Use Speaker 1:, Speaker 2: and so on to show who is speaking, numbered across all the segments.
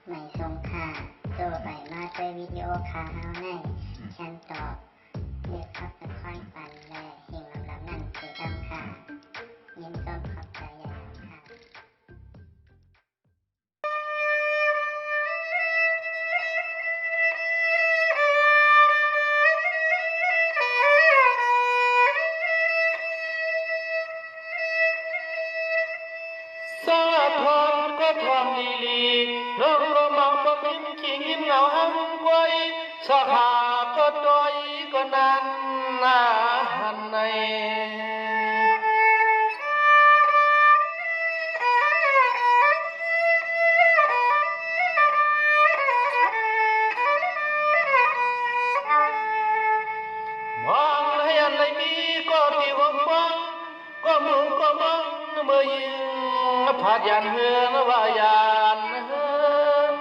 Speaker 1: ไม่ส่งค่าตัวไปมาด้วยวิดีโอคาเฮาในฉันตอบเลือกขับตะค่อยปันและเฮงลำนั่นคือดำค่ะยินต้นขอบใจใหญ่ค่ะ
Speaker 2: สาทอนก็ทอนลีลีน้องก็มองปมินขี้หินเหงาหังไว้สาขาก็ดอยก็นันนาหันในมองให้อันไหนมีก็ที่หงบังก็มึงก็มังเมื่อยิงผาดยันเฮือนว่ายานเฮือน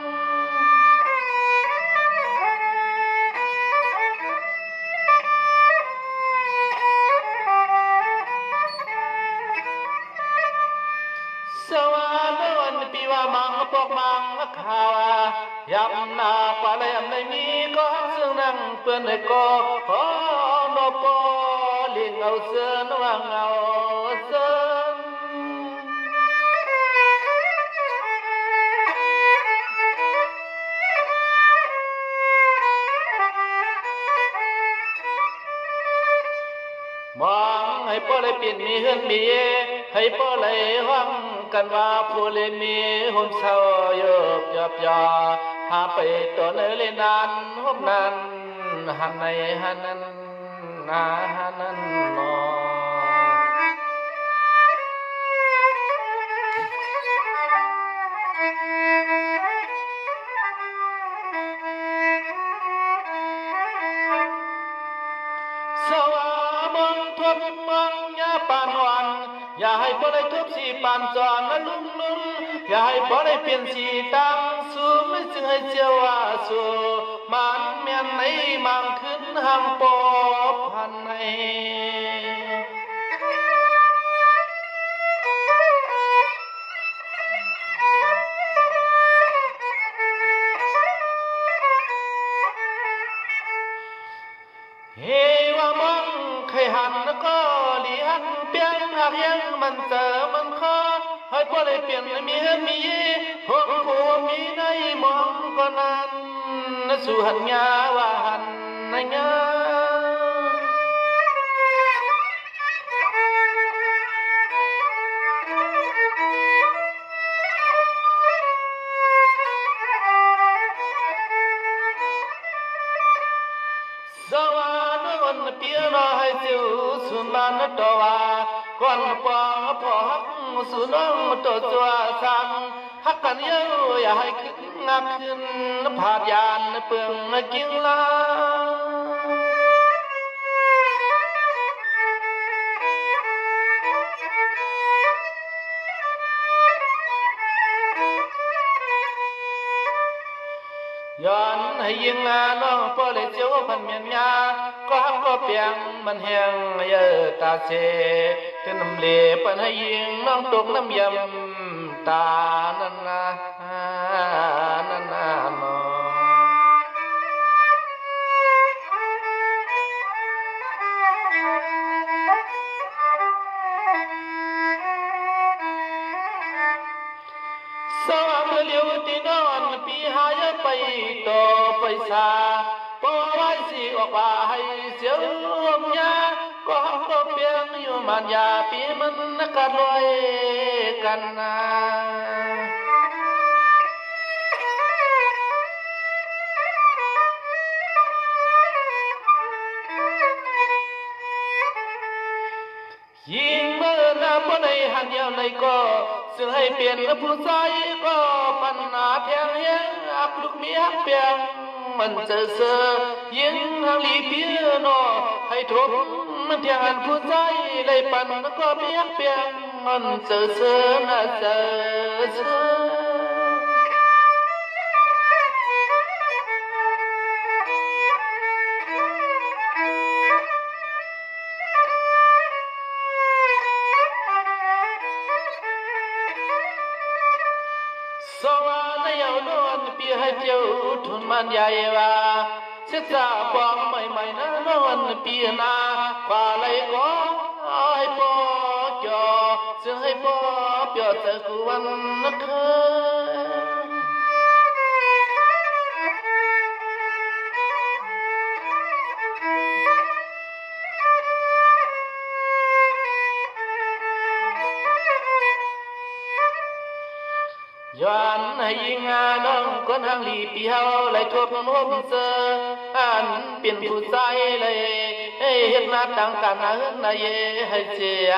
Speaker 2: สวรรค์วันปีว่ามังปอกมังข่าวยำนากว่าเลยไม่มีก็ซึ่งนั่งเปื้อนในก็พอนปอเลี้ยงเอาเสือนว่างเอาเสือนมองให้พ่อเลยเปลี่ยนมีเฮือนมีให้พ่อเลยห้องกันว่าผู้เลยมีหุ่นเศร้าเยบหยอบยาหาไปตัวเนเลยนานหบนั้นหันในหันนั้นนาหันนั้นนอสวามังทบมังยาปานวันอย่าให้บ่ได้ทุบสีปานจอนและลุ่มลุ่มอย่าให้บ่ได้เปลี่ยนสีตังสูไม่จึงให้เจ้าว่าสูมันแม่นในมังขึ้นหางปอบพันในเฮว่ามังใครหันก็หลีหันเปลี่ยนหากยังมันเจอมันคอให้พอได้เปลี่ยนมีเฮมีหงผู้มีในมองก็นั้นสู่หันยาว่าหันในยาสวรรค์วันเปียรอให้เจ้าสุนบานตัวว่าก่อนปองพอหักสุน้องตัวจัวสังหักกันเยอะอย่าให้ขึ้นงักขึ้นผาดยานเปลืองกินลาย้อนให้ยิงน้องพอเลยเจ้าพันเมียนยาก็ฮักก็เปียงมันแหงเยอะตาเสถึงน้ำเลี้ยปันให้ยิงน้องตกน้ำยำตานั่นนะนั่นนะน้องสว่างเลี้ยวตีนอนปีหายไปต่อไปสาปอไว้สิออกว่าให้เสียงยาก็ก็เปียงอยู่มันยาปีมันนักลอยกันนะยิงเมื่อนาบนในหันยาวในก็ซึ่งให้เปลี่ยนผู้ชายก็ปัญหาเพียงยังอักลูกมีฮักเปียงมันเจอเสือยิงทางลีเพียโนให้ทบมันเทียงผู้ชายเลยปันก็มีฮักเปียงมันเจอเสือน่าเจอเสือส สวรรค์ยาวนวลเปียให้เจียวทุนมันใหญ่ว่าเสียจ่าปองใหม่ๆนะนวลเปียนากว่าไรก็ให้ปอจอเสียให้ปอเปียเจอกูวันนักเคยย้อนให้ยิงน้องคนทางลีปีเฮาไหลทบมบเสออันเป็นผู้ใจเลยเฮ็ดหน้าต่างกันนะนายให้เสีย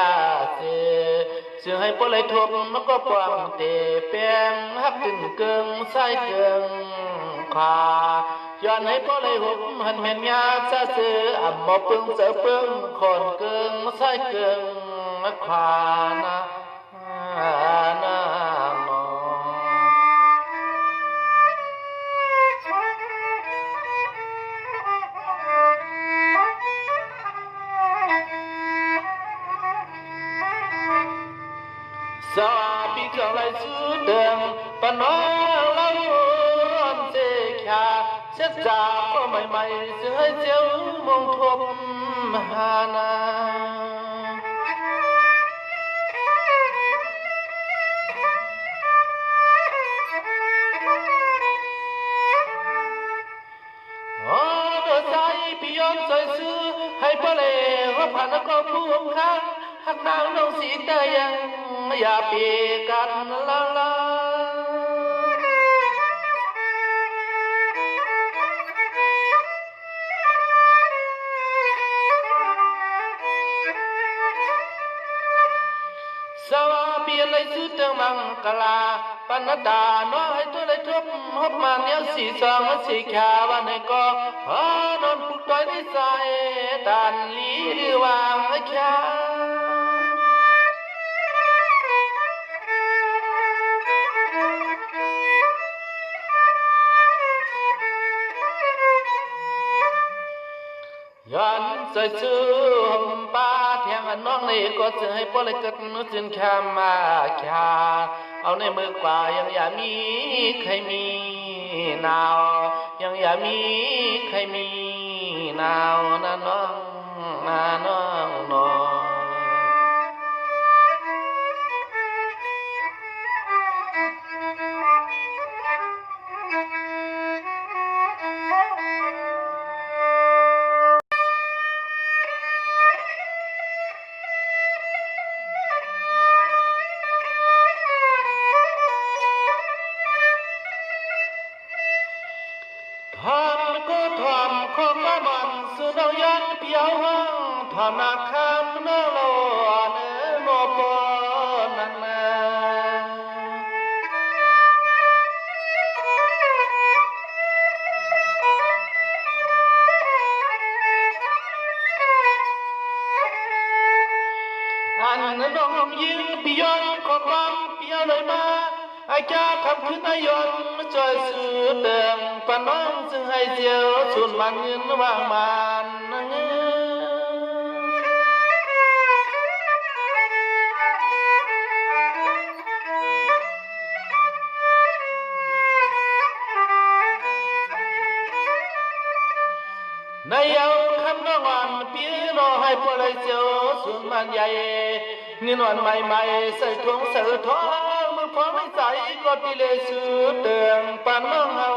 Speaker 2: เสียให้ปไหลทบมันก็ปวงเตแป้งฮักตึงเกิงใส่เกิงขาย้อนให้ปไหลหุบหันแม่นยาซะเสืออ่ำบ่ปึงเสือปึงคนเกิงใส่เกิงขานะสาปีกลายสุดเดิมปนอเราร้อนเสียขาเสียจากก็ใหม่ๆเสียเจ้ามองทบหานาพี่ยอมใส่ซื้อให้ปะเลว่าผ่านก็พูดข้างหักนางน้องสีแต่ยังอย่าเปียกันละสวาเปียเลยซื้อเติมมังกลาปนดาน้อยตัวเลยทบหบมาเนี้ยสีสองสีขาววันนี้ก็นอนปุกต้อยในใจตันลีหรือวางแค่ย้อนใส่ซื้อหอมป้าแทงน้องนี่ก็จะให้ปล่อยกัดนุจินแค่มาแค่เอาในมือกว่ายังอย่ามีใครมีนาวยังอย่ามีใครมีนาวนะน้องนะน้องน้องทำก็ทำของบ้านมันสุดเอายันเปียวห้องทำนาคำนโลนโนปนันนาอันน้องยิงปียอนของบ้านเปียวเลยมาไอ้แก่ทำขึ้นนายนจอยสื่อเดิมปนน้องจึงให้เจียวชุนมันเงินวางมันนายเอาคำน้องวันเปียโนให้พวกไรเจียวชุนมันใหญ่เงินวันใหม่ๆใส่ถุงใส่ทองมือพอไม่ใส่ก็ตีเลยสื่อเดิมปนน้องเอา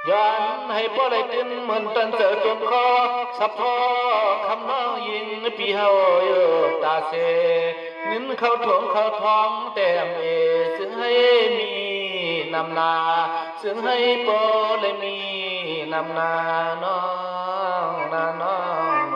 Speaker 2: ย้อนให้พ่อได้กินเหมือนตันเจอจนคอสับพอคำน้องยิงปีเฮาอยู่ตาเสเงินเข้าถ่วงเข้าท้องแต่เอซึ่งให้มีนำนาซึ่งให้โปเลยมีนำนาน้องนาน้อง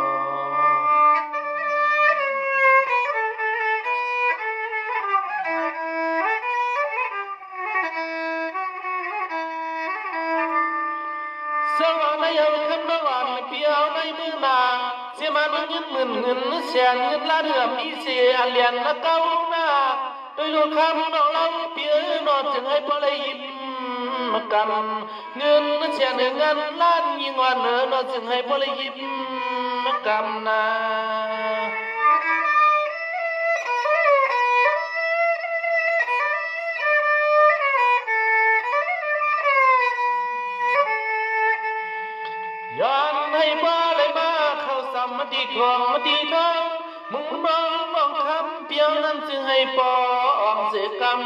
Speaker 2: สวรรค์ในเอาคำนวันเปียวในมือนางเสียมันเงินหมื่นเงินแสนเงินล้านเหือมอีเสียเลียนละเก้าหน้าโดยลูกคำน้องเราเปียนอนจึงให้พอเลยยิ้ม กำเงินเชียนเงินล้านยิ่งอ่อนเนาะจึงให้บ่เลยยิ้มกำนาย้อนให้บ้าเลยมาเข้าสามมาตีทองมาตีทองมึงมองคำเปียวนั้นจึงให้ปองเสกรรม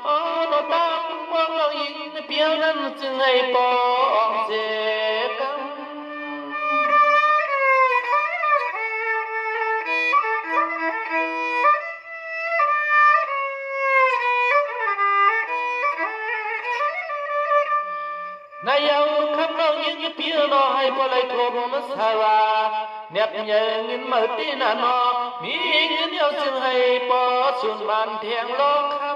Speaker 2: อ๋อโนตามมองเรายิงเปียวนั้นจึงให้ปองเสกรรมนายเอาคำเรายิงเปียวนอให้พอเลยโทรมาสาวาเนียบเยิงเงินมาตีนานอมีเงินเยอะจึงให้ปอส่วนบ้านเทียงโลกคำ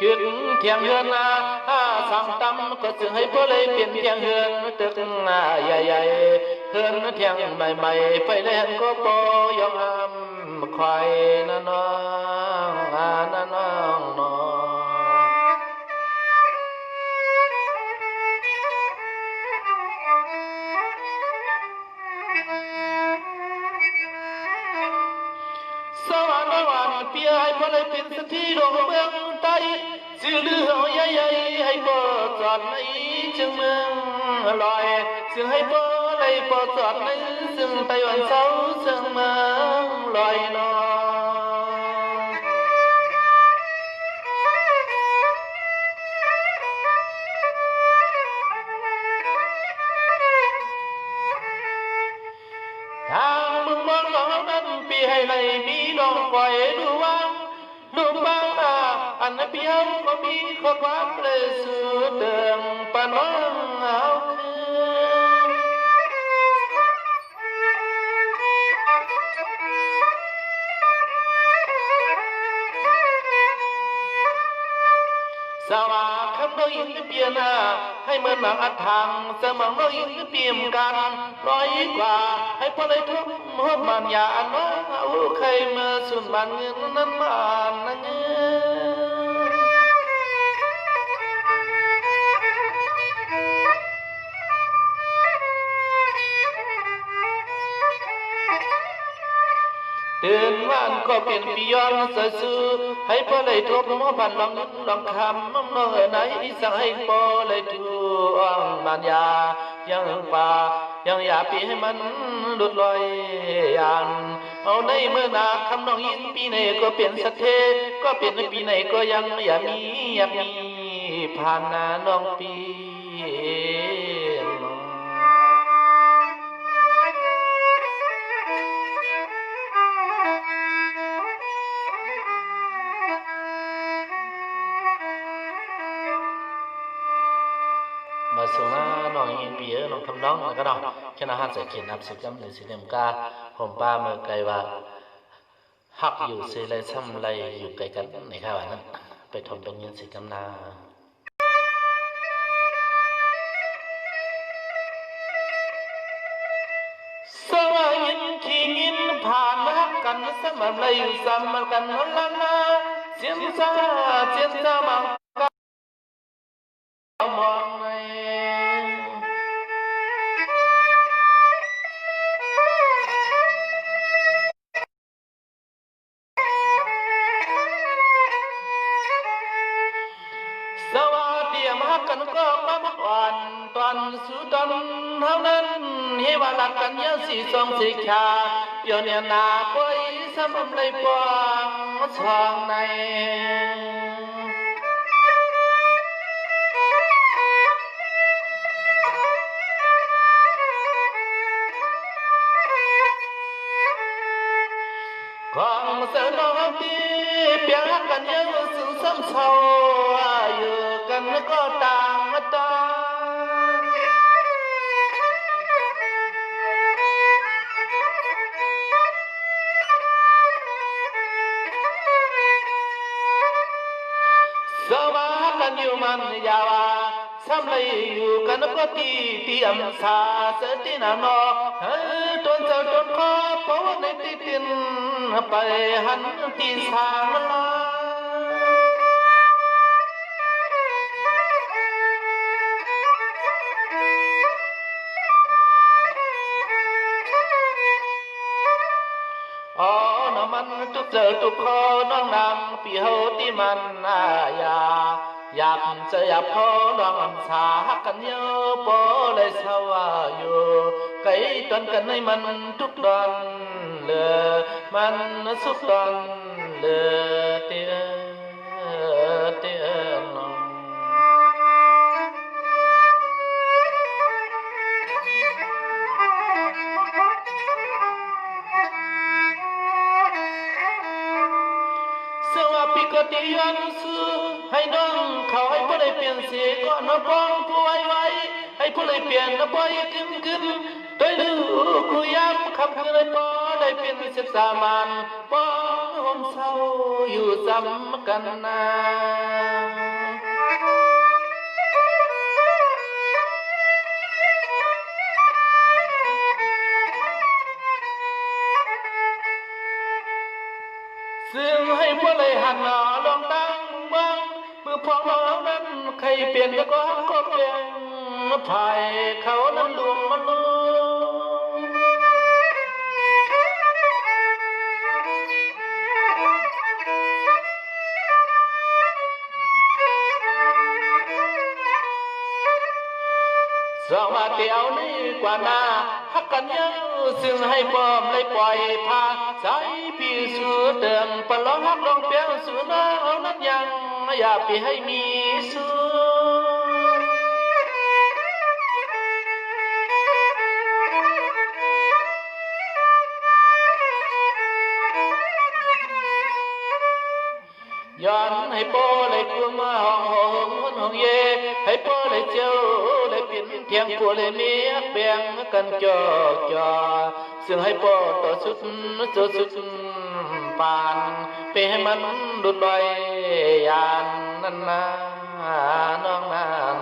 Speaker 2: กินเทียงเฮือนสั่งตำก็จึงให้พอเลยเปลี่ยนเทียงเฮือนตึกใหญ่ๆเฮือนเทียงใหม่ๆไปเล่นก็ปอยองอ้ำควายน้องน้องน้องสวรรค์วันเปียให้พอเลยเป็นสักทีดวงเมืองใต้สื่อเรื่องใหญ่ๆให้บ่จอดในจึงเมืองลอยซึ่งให้บ่เลยบ่จอดในซึ่งไต้หวันเศร้าซึ่งเมืองลอยนอทางมึงมองเรานั้นปีให้เลยมีน้องก่อยดูว่างดูบ้างอันเปียวก็มีข้อความเลยสุดเดิมปะน้องเอาคืนสวาคำน้อยยิ่งเปลี่ยนให้เหมือนหนังอัดทางสมองน้อยยิ่งเปลี่ยนกันร้อยกว่าให้พอได้ทุกหดมันอย่าน้องเอาใครมาสุนบันเงินนั้นมานั่งเงินเดินวันก็เป็นปีย้อนใส่ซื้อให้พอเลยทบหัวพันลองลองคำน้องน้องไหนสั่งให้พอเลยทวงมันยายังป่ายังอย่าปีให้มันหลุดลอยยันเอาในเมื่อนาคำน้องยินปีไหนก็เปลี่ยนสักเทก็เปลี่ยนปีไหนก็ยังอย่ามีผ่านนาน้องปีมาส่งหน้าน้องยินปีน้องคำน้องแล้วก็น้องแค่นาฮันใส่เขียนนับสิบจำหรือสิเนมกาผมป้าเมื่อไกลว่าหักอยู่เสไรซ้ำไรอยู่ไกลกันในข้าวนั้นไปทำเป็นเงินสิกำนาสวายินขี้ยินผ่านหักกันสมัยไรอยู่ซ้ำกันนั่นละนะเจียนซามังมองในสวัสดีมากันก็มาวันตอนสุดตอนเท่านั้นเฮวาลักกันยาสีสองสิชาเปียวเนี่ยนาป่วยสมำเลยปองช่องในของเสนอตีเปียกกันเยอะซึ่งซ้ำเศร้าอยู่กันก็ต่างสมากันอยู่มันยาว ซ้ำเลยอยู่กันก็ตีอำสาเสตินานอจนเจ้าจนคอเพราะในตีตินไปหันตีสางลาอ๋อน้ำมันทุกเจอทุกข้อน้องนำปีเฮาที่มันอยากจะอยากพอน้องอันสากันเยอะพอเลยสวาอยู่ไกลจนกันให้มันทุกดอนเลยมันสุดดอนเลยเตี้ยน้องสวัสดีก็ตียันซื้อให้น้องเขาให้ผู้ใดเปลี่ยนเสียก็น้องป้องผู้ไว้ให้ผู้ใดเปลี่ยนน้องป้อยขึ้นโดยดูกูย้ำคำคือเลยป้อได้เปลี่ยน13 มันป้องห่มเศร้าอยู่ซ้ำกันนาซึ่งให้พวกเลยหันหน้าลองตั้งบ้างมือพองเรานั้นใครเปลี่ยนก็เปลี่ยนภายเขานั้นลวงมันลสวัสดีเอานี่กว่านาฮักกันเยอะซึ่งให้ปอมเลยปล่อยพาสายปีสู่เดิมปลองฮักลองเปียงสู่น้องนั้นยังอย่าไปให้มีสู่ย้อนให้โปเลยกลัวมาห้องเย่ให้โปเลยเจ้าเลยปิ่นเพียงผัวเลยมีแบ่งกันจ่อซึ่งให้โปต่อสุดปานไปให้มันดุดลอยยานนั่นนะน้อง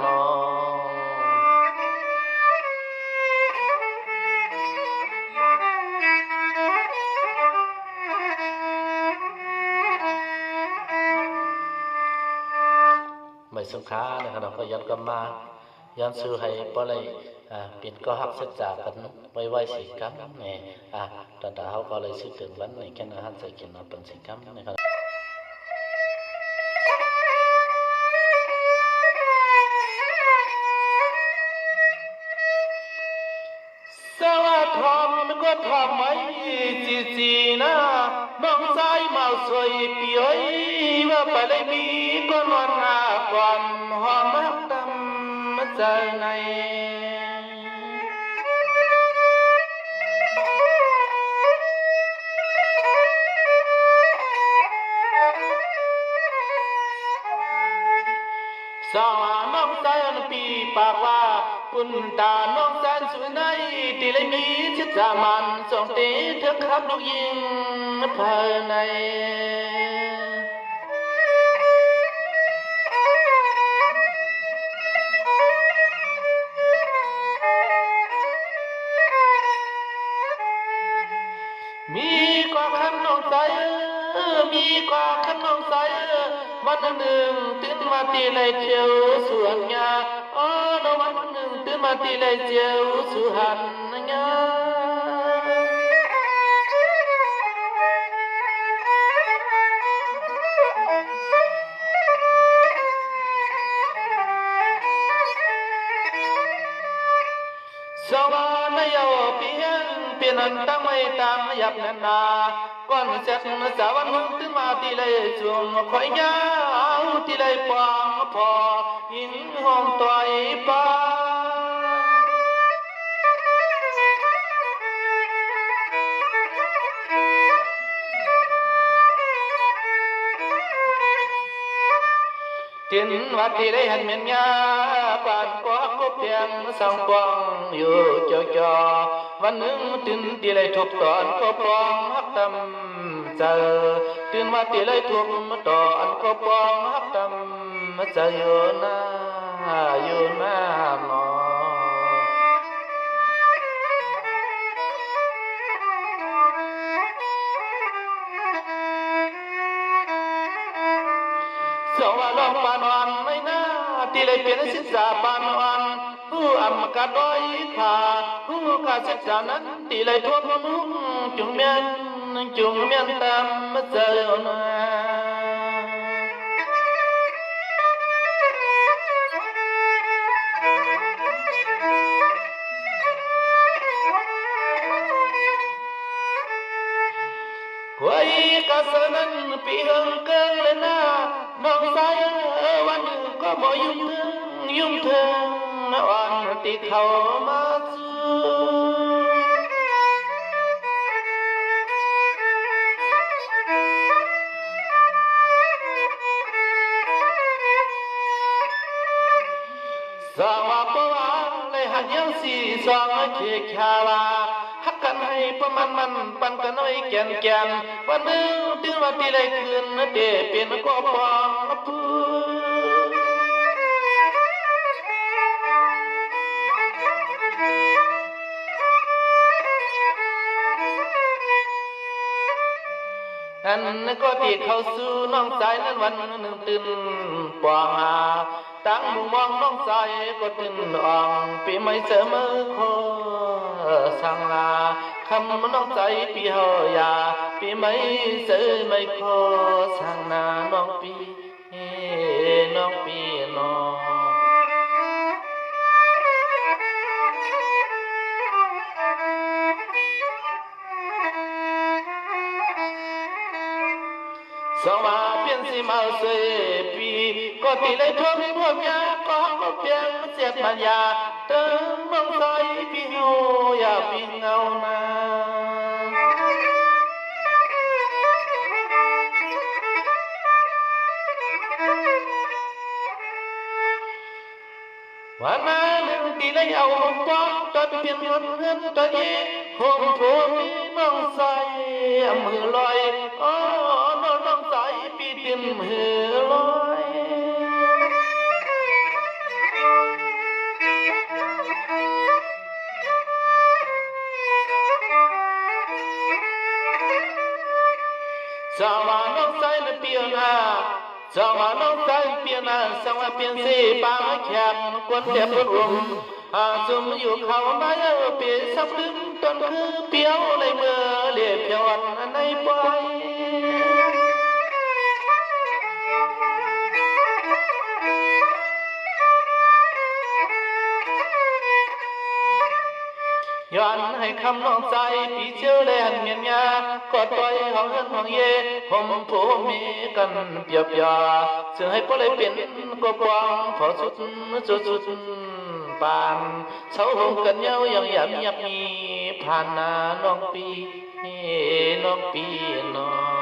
Speaker 2: น้องไม่สำคัญนะครับเราก็ย้อนกลับมาย้อนซื้อให้เพราะอะไรเปลี่ยนก็หักเสียจากกันไว้สิครับเนี่ยตอนเขาก็เลยซื้อเกินวันในแค่นั้นหันใส่กินเอาเป็นสิครับนะครับสวัสดีมันก็ทำไมจีนะน้องสายมาสวยปีเอ้ยว่าไปเลยมีก็นอนหน้าก่อนหอมรักดำใจในสาวน้องแสนปีปากว่าคุณตาน้องแสนสวยในที่เลยมีชิดามันส่งตีเธอขับลูกยิงภายในมีกว่าขันน้องใจมีกว่าขันน้องใจวันหนึ่งตื่นมาตีเลยเจียวสวนยาวันหนึ่งตื่นมาตีเลยเจียวสุหันยาสวรรค์ยาวเพียงเป็นอันตั้งไม่ตามยับนันนาก่อนเสร็จสาวนุ่งตื่นมาตีเลยจวงคอยยาวตีเลยปองพอหินห้องต่อยป้าทินวัดที่ได้เห็นเมียนยาปานก็เพียงสังปองอยู่จ่อวันหนึ่งตื่นที่ได้ทุบตอนก็ปองฮักตำเจอตื่นมาที่ได้ทุบตอนก็ปองฮักตำเจออยู่นา อยู่หน้าหนอสวัสดิ์ปานวันไม่น่าที่เลยเป็นศิษย์ปานวันผู้อำกาด้อยขาผู้กาศึกษานั้นที่เลยทั่วมุ่งจุงเมียนตามมาเจอนาไว้กาสนั้นปีหึงเกินเลยนะน้องสายวันก็บ่ยุ่งเถิงวันที่เขามาซื้สาวปวาเลยหันยังสีสองเขียขาวาฮักกันให้ประมันปันกันน้อยแก่นวันนึงถึงวันที่เลยคืนเดเป็นก็ปองพูอันก็ที่เขาสู้น้องสายนั้นวันหนึ่งตื่นปองตั้งมุมมองน้องสายก็ตื่นอ่องปีไม่เสมอโคสังลาคำน้องใจปีเฮายาปีไม่เสไม่โคสังนาน้องปีน้องสมาเปลี่ยนสิมาเสปีก็ตีเลยทนพวกยาก็เปลี่ยนเสียปัญญาเติมน้องใจปีเฮาอย่าปีเงานาวันนั้นตีเลยเอาปอกจนเปลี่ยนเงินตัวเองห่มผัวมีน้องใส่มือลอยน้องใส่ปีเต็มมือลอยสาวน้องใส่ในเปียนาสาวน้องใส่เปียนาสาวเปียนสีปางแขมกวนเจ็บรวมซุ่มอยู่เขาไม่เปียสับดึงจนคือเปียวในเมื่อเลี้ยเพียวอันในปอยย้อนให้คำน้องใจปีเชื่อแลนเมียนยากอดไว้ห้องเงินห้องเย่ผมผู้มีกันเปียบยาซึ่งให้พอได้เป็นก็ปองพอสุดปานเช้าหงกันเย้ายังยับมีผ่านนาน้องปีน้อง